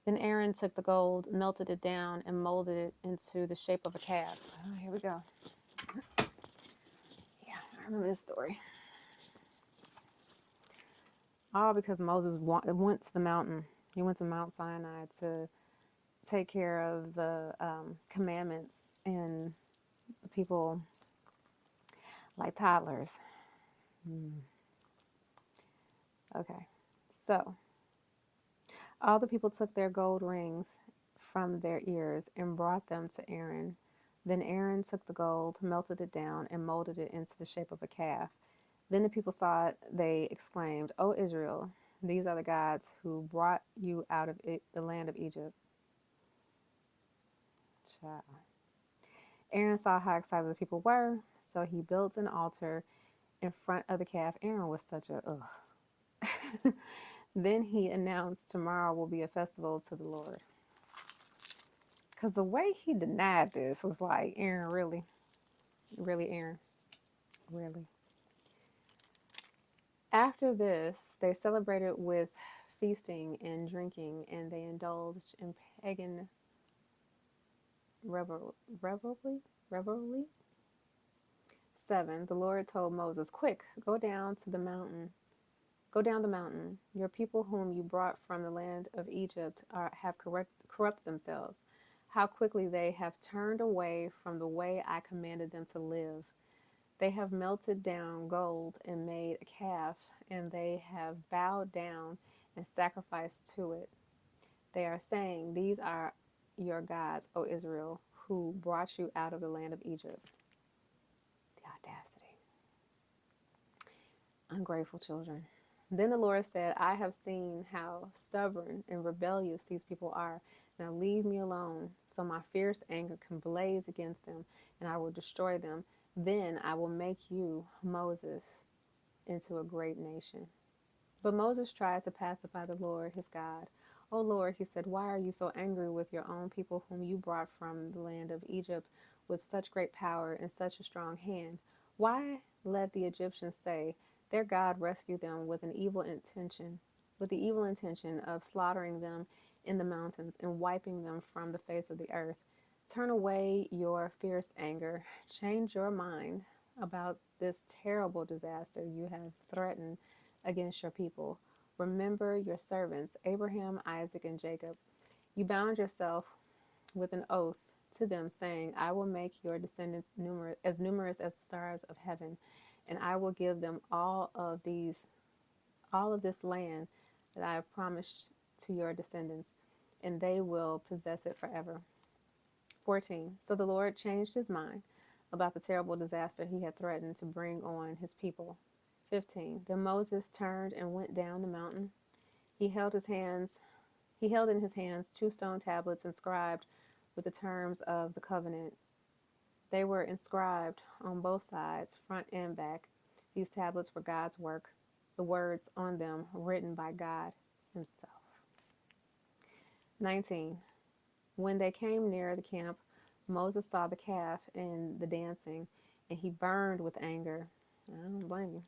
[SPEAKER 1] Then Aaron took the gold, melted it down, and molded it into the shape of a calf. Oh, here we go. Yeah, I remember this story. All because Moses went to the mountain. He went to Mount Sinai to take care of the commandments, and the people like toddlers. Okay, so all the people took their gold rings from their ears and brought them to Aaron. Then Aaron took the gold, melted it down, and molded it into the shape of a calf. Then the people saw it. They exclaimed, "O Israel, these are the gods who brought you out of the land of Egypt." Child. Aaron saw how excited the people were, so he built an altar in front of the calf. Aaron was such a ugh. Then he announced, "Tomorrow will be a festival to the Lord." Because the way he denied this was like, Aaron, really? Really, Aaron? Really? After this, they celebrated with feasting and drinking, and they indulged in pagan revelry. Revelry. 7. The Lord told Moses, "Quick, go down to the mountain. Go down the mountain. Your people whom you brought from the land of Egypt have corrupted themselves. How quickly they have turned away from the way I commanded them to live. They have melted down gold and made a calf, and they have bowed down and sacrificed to it. They are saying, 'These are your gods, O Israel, who brought you out of the land of Egypt.'" The audacity. Ungrateful children. Then the Lord said, "I have seen how stubborn and rebellious these people are. Now leave me alone, so my fierce anger can blaze against them, and I will destroy them. Then I will make you, Moses, into a great nation." But Moses tried to pacify the Lord, his God. "O Lord," he said, "why are you so angry with your own people whom you brought from the land of Egypt with such great power and such a strong hand? Why let the Egyptians say, 'Their God rescued them with the evil intention of slaughtering them in the mountains and wiping them from the face of the earth'? Turn away your fierce anger. Change your mind about this terrible disaster you have threatened against your people. Remember your servants, Abraham, Isaac, and Jacob. You bound yourself with an oath to them, saying, 'I will make your descendants numerous as the stars of heaven, and I will give them all of this land that I have promised to your descendants, and they will possess it forever.'" 14. So the Lord changed his mind about the terrible disaster he had threatened to bring on his people. 15. Then Moses turned and went down the mountain. He held in his hands 2 stone tablets inscribed with the terms of the covenant. They were inscribed on both sides, front and back. These tablets were God's work, the words on them written by God himself. 19. When they came near the camp, Moses saw the calf and the dancing, and he burned with anger. I don't blame you.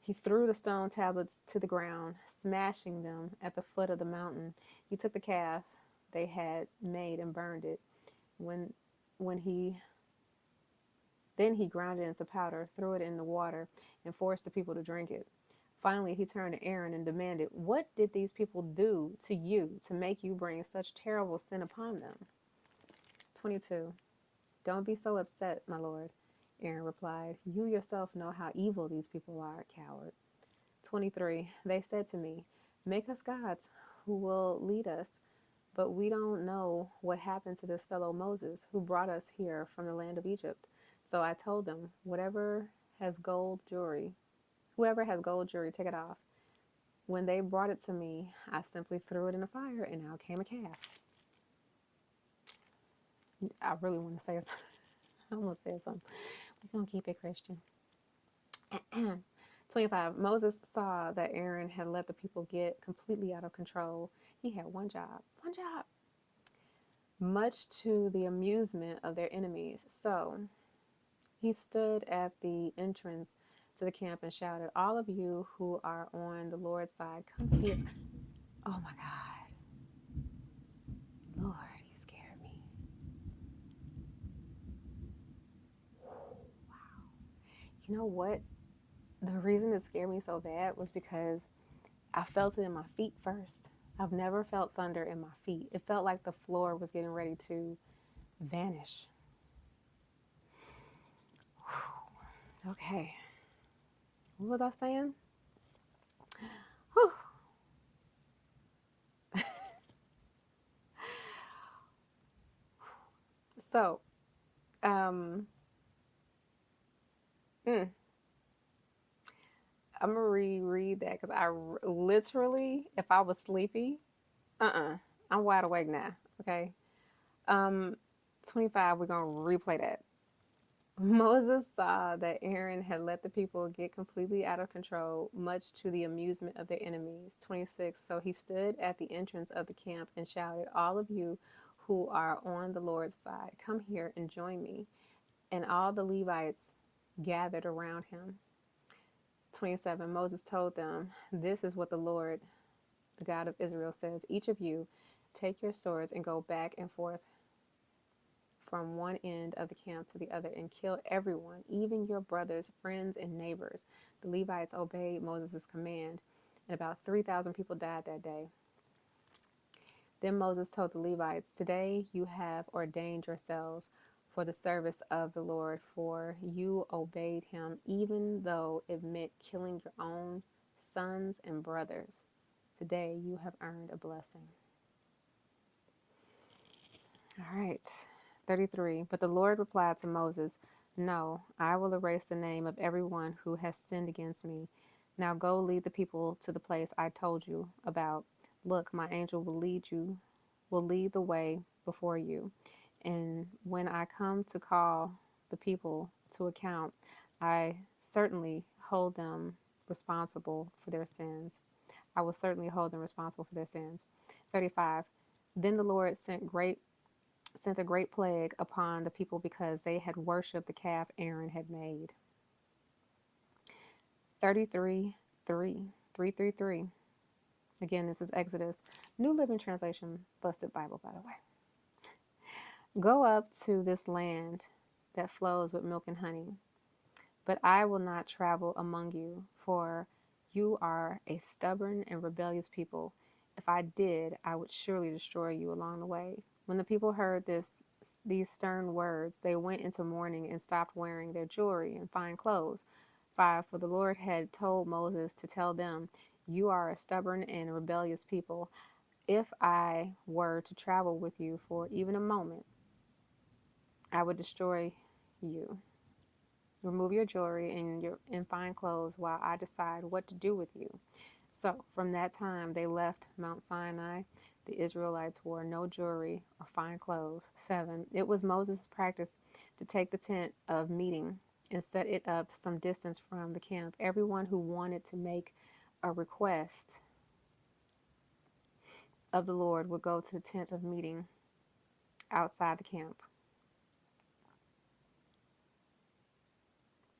[SPEAKER 1] He threw the stone tablets to the ground, smashing them at the foot of the mountain. He took the calf they had made and burned it. Then he ground it into powder, threw it in the water, and forced the people to drink it. Finally, he turned to Aaron and demanded, "What did these people do to you to make you bring such terrible sin upon them?" 22. "Don't be so upset, my lord," Aaron replied. "You yourself know how evil these people are, coward." 23. "They said to me, 'Make us gods who will lead us.' But we don't know what happened to this fellow Moses, who brought us here from the land of Egypt. So I told them, whoever has gold jewelry, take it off. When they brought it to me, I simply threw it in the fire, and out came a calf." I really want to say something. I'm going to say something. We're going to keep it Christian. 25. Moses saw that Aaron had let the people get completely out of control. He had one job, much to the amusement of their enemies. So he stood at the entrance to the camp and shouted, "All of you who are on the Lord's side, come here." Oh my God. Lord, he scared me. Wow. You know what? The reason it scared me so bad was because I felt it in my feet first. I've never felt thunder in my feet. It felt like the floor was getting ready to vanish. Whew. Okay. What was I saying? Whew. So, um, mm, I'm gonna reread that because literally, if I was sleepy, I'm wide awake now. Okay. Um, 25. We're gonna replay that. Moses saw that Aaron had let the people get completely out of control, much to the amusement of their enemies. 26. So he stood at the entrance of the camp and shouted, "All of you who are on the Lord's side, come here and join me." And all the Levites gathered around him. 27. Moses told them, "This is what the Lord, the God of Israel, says. Each of you take your swords and go back and forth from one end of the camp to the other and kill everyone, even your brothers, friends, and neighbors." The Levites obeyed Moses' command, and about 3,000 people died that day. Then Moses told the Levites, "Today you have ordained yourselves for the service of the Lord, for you obeyed him, even though it meant killing your own sons and brothers. Today you have earned a blessing." All right. 33. But the Lord replied to Moses, "No, I will erase the name of everyone who has sinned against me. Now go lead the people to the place I told you about. Look, my angel will lead the way before you. And when I come to call the people to account, I certainly hold them responsible for their sins. I will certainly hold them responsible for their sins." 35. Then the Lord sent a great plague upon the people because they had worshipped the calf Aaron had made. 33, 3. Again, this is Exodus. New Living Translation, Busted Bible, by the way. "Go up to this land that flows with milk and honey, but I will not travel among you, for you are a stubborn and rebellious people. If I did, I would surely destroy you along the way." When the people heard these stern words, they went into mourning and stopped wearing their jewelry and fine clothes. 5. For the Lord had told Moses to tell them, "You are a stubborn and rebellious people. If I were to travel with you for even a moment, I would destroy you. Remove your jewelry and your fine clothes while I decide what to do with you." So from that time they left Mount Sinai. The Israelites wore no jewelry or fine clothes. 7. It was Moses' practice to take the tent of meeting and set it up some distance from the camp. Everyone who wanted to make a request of the Lord would go to the tent of meeting outside the camp.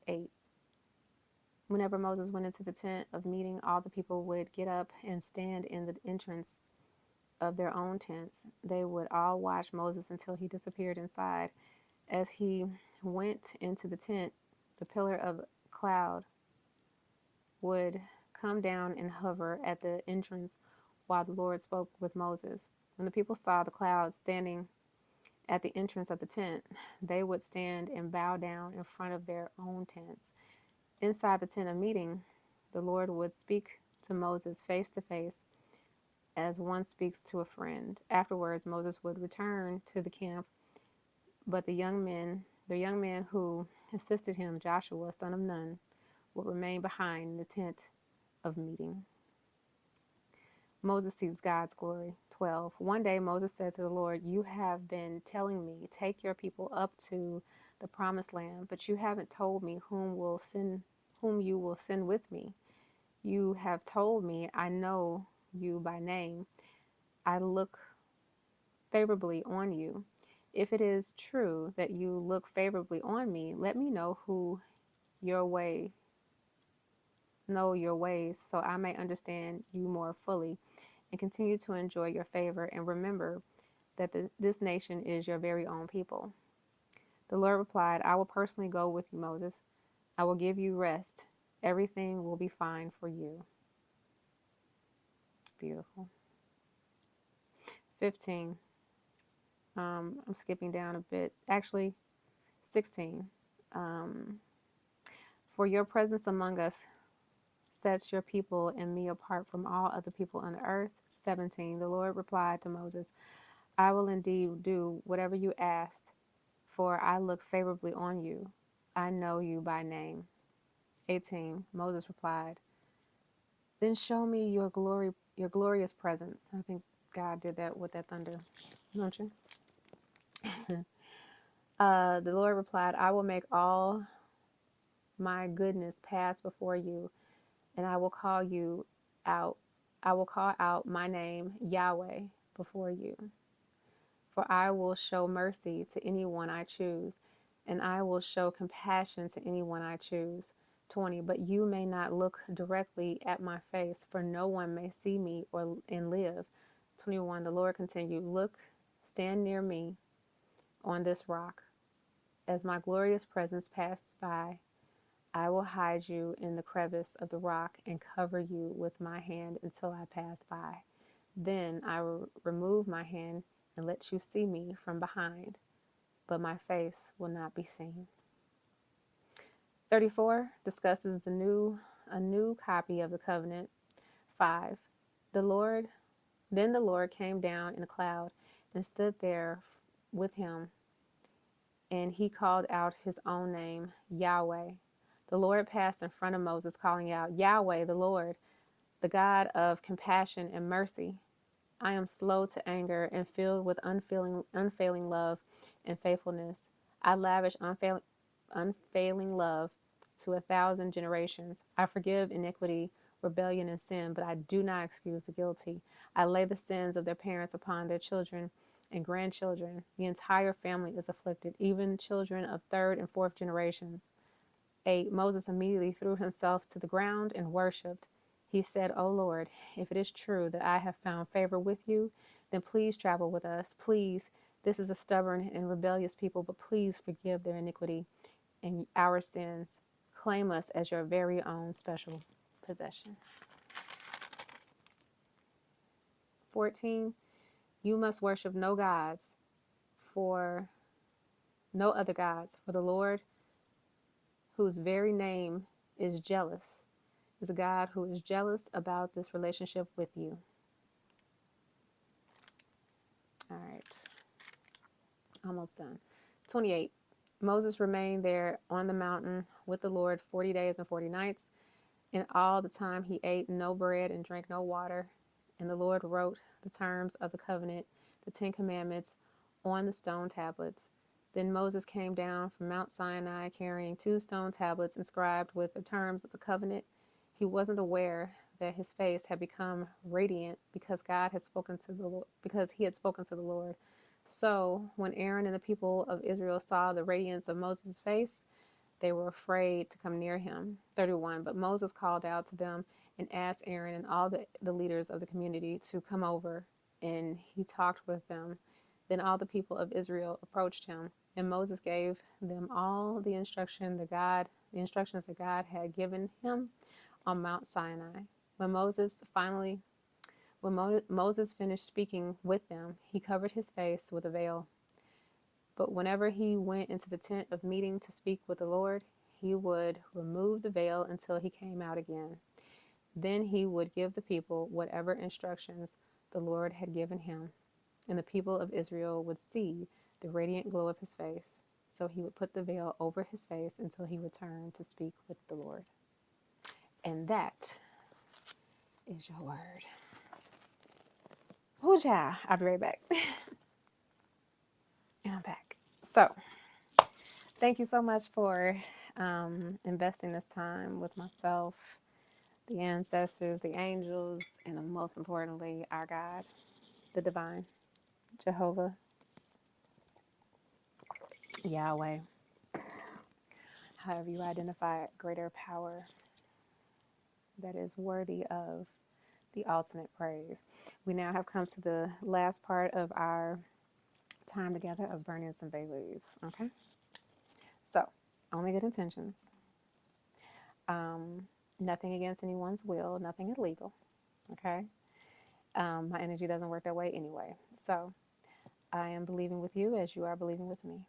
[SPEAKER 1] 8. Whenever Moses went into the tent of meeting, all the people would get up and stand in the entrance of their own tents. They would all watch Moses until he disappeared inside. As he went into the tent, the pillar of cloud would come down and hover at the entrance while the Lord spoke with Moses. When the people saw the cloud standing at the entrance of the tent, they would stand and bow down in front of their own tents. Inside the tent of meeting, the Lord would speak to Moses face to face as one speaks to a friend. Afterwards, Moses would return to the camp, but the young man who assisted him, Joshua, son of Nun, would remain behind in the tent of meeting. Moses sees God's glory. 12. One day Moses said to the Lord, "You have been telling me, 'Take your people up to the promised land,' but you haven't told me whom you will send with me. You have told me, 'I know you by name. I look favorably on you.' If it is true that you look favorably on me, let me know your ways so I may understand you more fully and continue to enjoy your favor, and remember that this nation is your very own people." The Lord replied, "I will personally go with you, Moses. I will give you rest. Everything will be fine for you." Beautiful. 15. I'm skipping down a bit. Actually, 16. Um, "For your presence among us sets your people and me apart from all other people on the earth." 17. The Lord replied to Moses, "I will indeed do whatever you asked for I look favorably on you. I know you by name. 18. Moses replied, then show me your glory, your glorious presence. I think God did that with that thunder, don't you? The Lord replied, I will make all my goodness pass before you, and I will call you out. I will call out my name, Yahweh, before you. For I will show mercy to anyone I choose, and I will show compassion to anyone I choose. 20. But you may not look directly at my face, for no one may see me and live. 21. The Lord continued, look, stand near me on this rock. As my glorious presence passes by, I will hide you in the crevice of the rock and cover you with my hand until I pass by. Then I will remove my hand and let you see me from behind, but my face will not be seen. 34 discusses a new copy of the covenant. 5. Then the Lord came down in a cloud and stood there with him, and he called out his own name, Yahweh. The Lord passed in front of Moses, calling out, Yahweh, the Lord, the God of compassion and mercy. I am slow to anger and filled with unfailing love and faithfulness. I lavish unfailing love to 1,000 generations. I forgive iniquity, rebellion, and sin, but I do not excuse the guilty. I lay the sins of their parents upon their children and grandchildren. The entire family is afflicted, even children of third and fourth generations. 8. Moses immediately threw himself to the ground and worshipped. He said, O Lord, if it is true that I have found favor with you, then please travel with us. Please, this is a stubborn and rebellious people, but please forgive their iniquity and our sins. Claim us as your very own special possession. 14. You must worship no other gods, for the Lord, whose very name is jealous, is a God who is jealous about this relationship with you. All right. Almost done. 28. Moses remained there on the mountain with the Lord 40 days and 40 nights. And all the time he ate no bread and drank no water. And the Lord wrote the terms of the covenant, the 10 Commandments, on the stone tablets. Then Moses came down from Mount Sinai carrying 2 stone tablets inscribed with the terms of the covenant. He wasn't aware that his face had become radiant because he had spoken to the Lord. So when Aaron and the people of Israel saw the radiance of Moses' face, they were afraid to come near him. 31. But Moses called out to them and asked Aaron and all the leaders of the community to come over, and he talked with them. Then all the people of Israel approached him, and Moses gave them all the instructions that God had given him on Mount Sinai. When Moses finished speaking with them, he covered his face with a veil. But whenever he went into the tent of meeting to speak with the Lord, he would remove the veil until he came out again. Then he would give the people whatever instructions the Lord had given him, and the people of Israel would see the radiant glow of his face. So he would put the veil over his face until he returned to speak with the Lord. And that is your word. Oh, yeah. I'll be right back. And I'm back. So, thank you so much for investing this time with myself, the ancestors, the angels, and most importantly, our God, the divine, Jehovah, Yahweh. However you identify greater power that is worthy of the ultimate praise. We now have come to the last part of our time together of burning some bay leaves. Okay? So, only good intentions. Nothing against anyone's will, nothing illegal. Okay? My energy doesn't work that way anyway. So, I am believing with you as you are believing with me.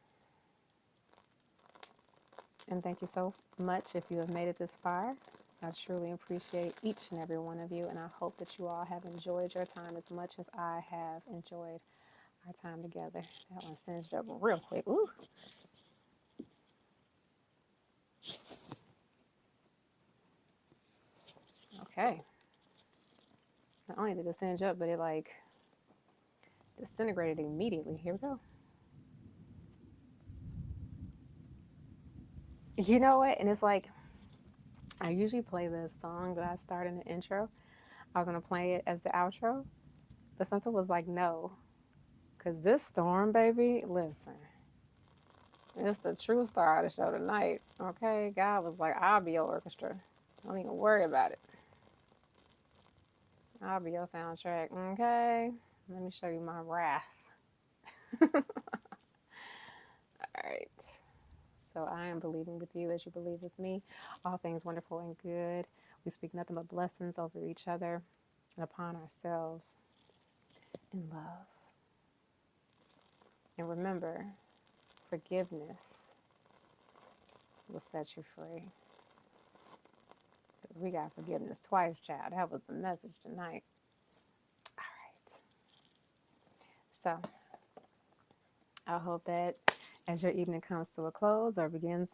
[SPEAKER 1] And thank you so much if you have made it this far. I truly appreciate each and every one of you, and I hope that you all have enjoyed your time as much as I have enjoyed our time together. That one singed up real quick. Ooh, Okay. Not only did it singe up, but it like disintegrated immediately. Here we go. You know what? And it's like, I usually play this song that I start in the intro. I was going to play it as the outro, but something was like, no. Because this storm, baby, listen, it's the true star of the show tonight. Okay? God was like, I'll be your orchestra. Don't even worry about it. I'll be your soundtrack. Okay? Let me show you my wrath. All right. So I am believing with you as you believe with me. All things wonderful and good. We speak nothing but blessings over each other and upon ourselves in love. And remember, forgiveness will set you free. Because we got forgiveness twice, child. That was the message tonight. All right. So I hope that as your evening comes to a close or begins,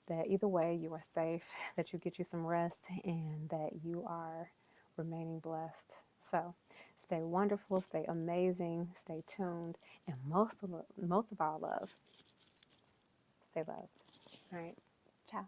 [SPEAKER 1] that either way you are safe, that you get you some rest, and that you are remaining blessed. So stay wonderful, stay amazing, stay tuned, and most of all, love. Stay loved. All right. Ciao.